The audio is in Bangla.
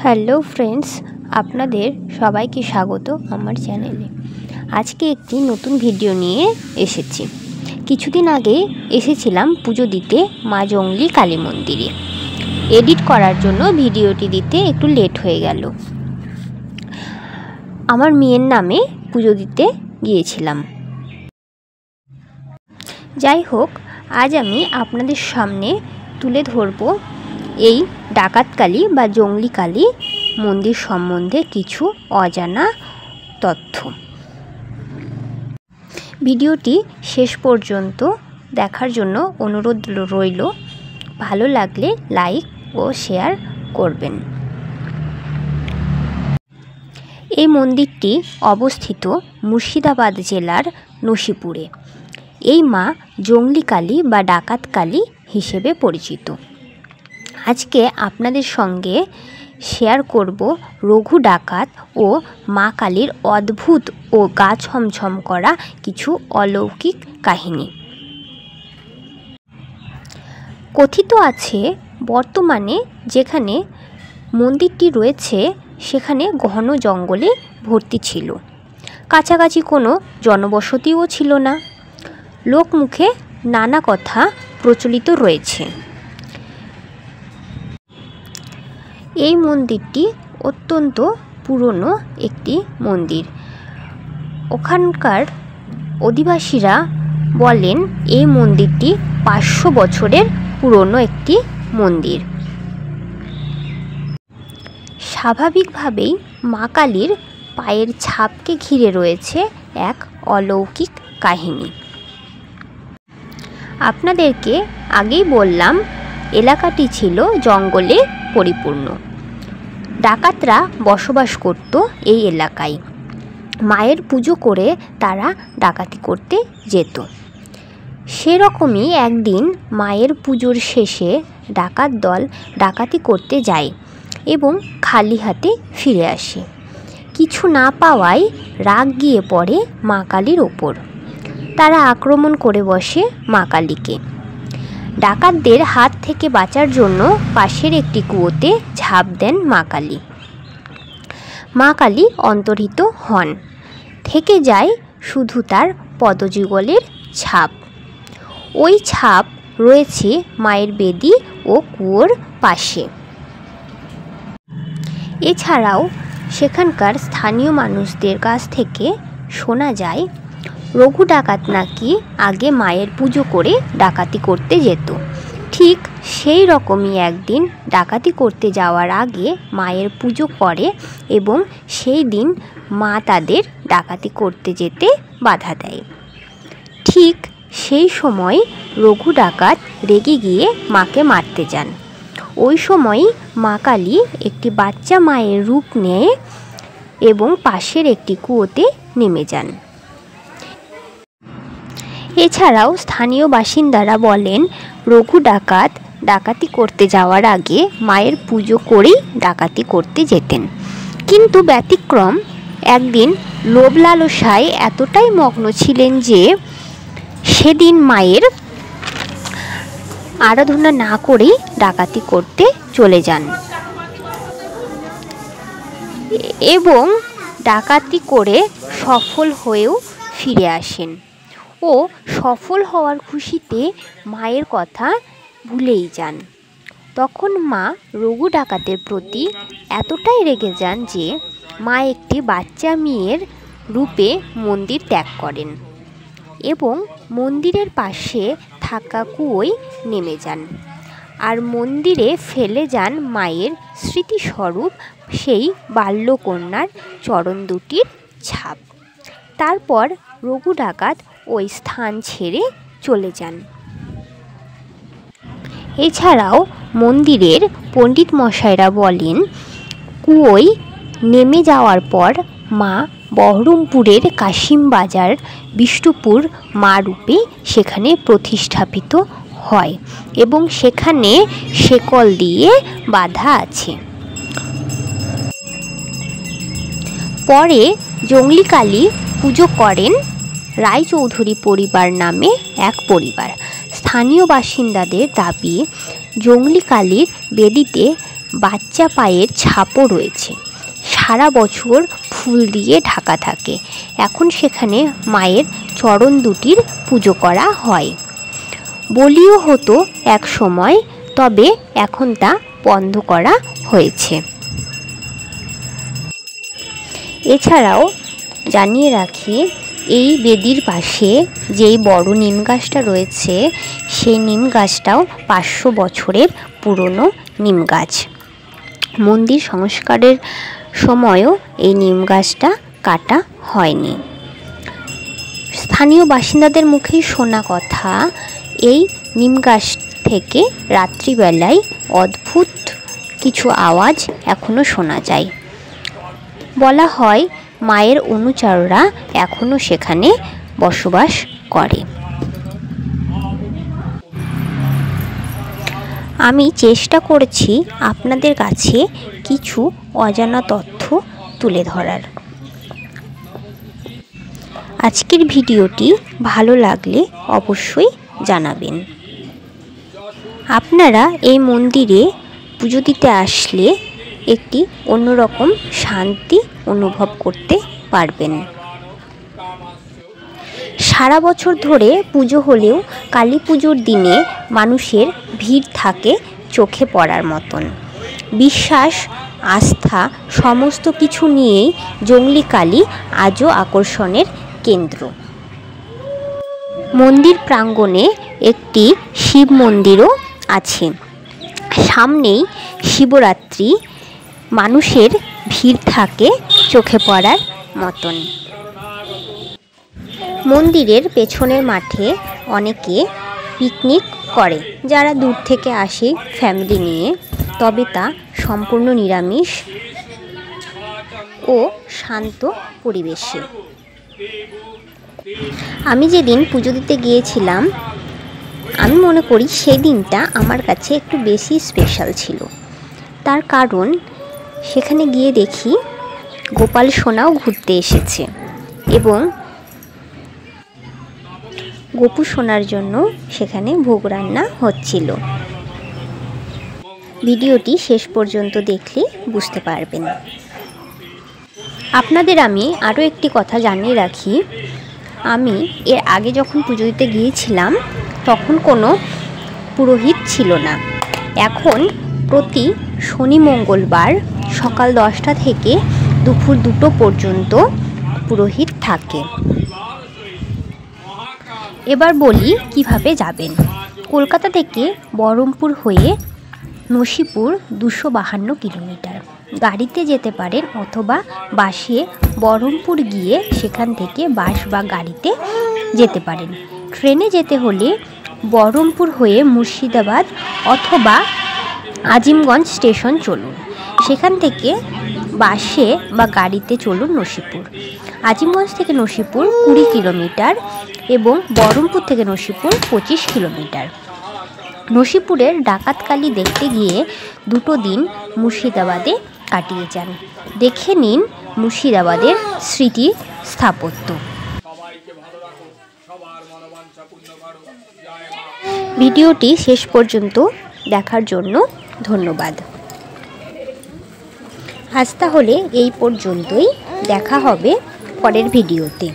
হ্যালো ফ্রেন্ডস, আপনাদের সবাইকে স্বাগত আমার চ্যানেলে। আজকে একটি নতুন ভিডিও নিয়ে এসেছি। কিছুদিন আগে এসেছিলাম পুজো দিতে মা জংলি কালী মন্দিরে। এডিট করার জন্য ভিডিওটি দিতে একটু লেট হয়ে গেল। আমার মেয়ের নামে পুজো দিতে গিয়েছিলাম। যাই হোক, আজ আমি আপনাদের সামনে তুলে ধরব এই ডাকাতকালী বা জংলি কালী মন্দির সম্বন্ধে কিছু অজানা তথ্য। ভিডিওটি শেষ পর্যন্ত দেখার জন্য অনুরোধ রইল। ভালো লাগলে লাইক ও শেয়ার করবেন। এই মন্দিরটি অবস্থিত মুর্শিদাবাদ জেলার নসিপুরে। এই মা জংলি কালী বা ডাকাতকালী হিসেবে পরিচিত। আজকে আপনাদের সঙ্গে শেয়ার করব রঘু ডাকাত ও মা কালীর অদ্ভুত ও গা ছমছম করা কিছু অলৌকিক কাহিনী। কথিত আছে, বর্তমানে যেখানে মন্দিরটি রয়েছে সেখানে ঘন জঙ্গলে ভর্তি ছিল। কাছাকাছি কোনো জনবসতিও ছিল না। লোকমুখে নানা কথা প্রচলিত রয়েছে। এই মন্দিরটি অত্যন্ত পুরনো একটি মন্দির। ওখানকার অধিবাসীরা বলেন এই মন্দিরটি 500 বছরের পুরনো একটি মন্দির। স্বাভাবিকভাবেই মা কালীর পায়ের ছাপকে ঘিরে রয়েছে এক অলৌকিক কাহিনী। আপনাদেরকে আগেই বললাম, এলাকাটি ছিল জঙ্গলে পরিপূর্ণ। ডাকাতরা বসবাস করত এই এলাকায়। মায়ের পুজো করে তারা ডাকাতি করতে যেত। সেরকমই একদিন মায়ের পুজোর শেষে ডাকাত দল ডাকাতি করতে যায় এবং খালি হাতে ফিরে আসে। কিছু না পাওয়ায় রাগ গিয়ে পড়ে মা কালীর ওপর। তারা আক্রমণ করে বসে মা কালীকে। ডাকাতদের হাত থেকে বাঁচার জন্য পাশের একটি কুয়োতে ঝাঁপ দেন মা কালী। মা কালী অন্তর্হিত হন। থেকে যায় শুধু তার পদযুগলের ছাপ। ওই ছাপ রয়েছে মায়ের বেদি ও কুয়োর পাশে। এছাড়াও সেখানকার স্থানীয় মানুষদের কাছ থেকে শোনা যায়, রঘু ডাকাত নাকি আগে মায়ের পুজো করে ডাকাতি করতে যেত। ঠিক সেই রকমই একদিন ডাকাতি করতে যাওয়ার আগে মায়ের পুজো করে এবং সেই দিন মা তাদের ডাকাতি করতে যেতে বাধা দেয়। ঠিক সেই সময় রঘু ডাকাত রেগে গিয়ে মাকে মারতে যান। ওই সময় মা কালী একটি বাচ্চা মায়ের রূপ নেয় এবং পাশের একটি কুয়োতে নেমে যান। এছাড়াও স্থানীয় বাসিন্দারা বলেন, রঘু ডাকাত ডাকাতি করতে যাওয়ার আগে মায়ের পুজো করেই ডাকাতি করতে যেতেন। কিন্তু ব্যতিক্রম, একদিন লোভ লালসায় এতটাই মগ্ন ছিলেন যে সেদিন মায়ের আরাধনা না করেই ডাকাতি করতে চলে যান এবং ডাকাতি করে সফল হয়েও ফিরে আসেন ও সফল হওয়ার খুশিতে মায়ের কথা ভুলেই যান। তখন মা রঘু ডাকাতের প্রতি এতটাই রেগে যান যে মা একটি বাচ্চা মেয়ের রূপে মন্দির ত্যাগ করেন এবং মন্দিরের পাশে থাকা কুয়োয় নেমে যান আর মন্দিরে ফেলে যান মায়ের স্মৃতিস্বরূপ সেই বাল্যকন্যার চরণ দুটির ছাপ। তারপর রঘু ডাকাত ওই স্থান ছেড়ে চলে যান। এছাড়াও মন্দিরের পণ্ডিত মশাইরা বলেন, কুয়োয় নেমে যাওয়ার পর মা বহরমপুরের কাশিমবাজার বিষ্ণুপুর মা রূপে সেখানে প্রতিষ্ঠাপিত হয় এবং সেখানে শেকল দিয়ে বাঁধা আছে। পরে জংলি কালী পুজো করেন রায়চৌধুরী পরিবার নামে এক পরিবার। স্থানীয় বাসিন্দাদের দাবি, জংলি কালীর বেদিতে বাচ্চা পায়ের ছাপও রয়েছে। সারা বছর ফুল দিয়ে ঢাকা থাকে। এখন সেখানে মায়ের চরণ দুটির পুজো করা হয়। বলিও হতো এক সময়, তবে এখন তা বন্ধ করা হয়েছে। এছাড়াও জানিয়ে রাখি, এই বেদির পাশে যেই বড় নিম গাছটা রয়েছে, সেই নিম গাছটাও 500 বছরের পুরনো নিম গাছ। মন্দির সংস্কারের সময়ও এই নিম গাছটা কাটা হয়নি। স্থানীয় বাসিন্দাদের মুখেই শোনা কথা, এই নিম গাছ থেকে রাত্রিবেলায় অদ্ভুত কিছু আওয়াজ এখনও শোনা যায়। বলা হয় মায়ের অনুচররা এখনও সেখানে বসবাস করে। আমি চেষ্টা করেছি আপনাদের কাছে কিছু অজানা তথ্য তুলে ধরার। আজকের ভিডিওটি ভালো লাগলে অবশ্যই জানাবেন। আপনারা এই মন্দিরে পুজো দিতে আসলে একটি অন্যরকম শান্তি অনুভব করতে পারবেন। সারা বছর ধরে পুজো হলেও কালী পুজোর দিনে মানুষের ভিড় থাকে চোখে পড়ার মতন। বিশ্বাস, আস্থা সমস্ত কিছু নিয়েই জংলি কালী আজও আকর্ষণের কেন্দ্র। মন্দির প্রাঙ্গণে একটি শিব মন্দিরও আছে। সামনেই শিবরাত্রি, মানুষের ভিড় থাকে চোখে পড়ার মতন। মন্দিরের পেছনের মাঠে অনেকে পিকনিক করে, যারা দূর থেকে আসে ফ্যামিলি নিয়ে, তবে তা সম্পূর্ণ নিরামিষ ও শান্ত পরিবেশে। আমি যেদিন পুজো দিতে গিয়েছিলাম, আমি মনে করি সেই দিনটা আমার কাছে একটু বেশি স্পেশাল ছিল। তার কারণ সেখানে গিয়ে দেখি গোপাল সোনাও ঘুরতে এসেছে এবং গোপু সোনার জন্য সেখানে ভোগ রান্না হচ্ছিল। ভিডিওটি শেষ পর্যন্ত দেখলে বুঝতে পারবেন। আপনাদের আমি আরও একটি কথা জানিয়ে রাখি, আমি এর আগে যখন পুজো দিতে গিয়েছিলাম তখন কোনো পুরোহিত ছিল না। এখন প্রতি শনি মঙ্গলবার সকাল 10টা থেকে দুপুর 2টো পর্যন্ত পুরোহিত থাকে। এবার বলি কিভাবে যাবেন। কলকাতা থেকে বহরমপুর হয়ে নসিপুর 252 কিলোমিটার। গাড়িতে যেতে পারেন অথবা বাসে বহরমপুর গিয়ে সেখান থেকে বাস বা গাড়িতে যেতে পারেন। ট্রেনে যেতে হলে বহরমপুর হয়ে মুর্শিদাবাদ অথবা আজিমগঞ্জ স্টেশন চলুন। সেখান থেকে বাসে বা গাড়িতে চলুন নসিপুর। আজিমগঞ্জ থেকে নসিপুর 20 কিলোমিটার এবং বহরমপুর থেকে নসিপুর 25 কিলোমিটার। নসিপুরের ডাকাতকালী দেখতে গিয়ে 2টো দিন মুর্শিদাবাদে কাটিয়ে যান। দেখে নিন মুর্শিদাবাদের স্মৃতি স্থাপত্য। ভিডিওটি শেষ পর্যন্ত দেখার জন্য ধন্যবাদ। আজ তাহলে এই পর্যন্তই, দেখা হবে পরের ভিডিওতে।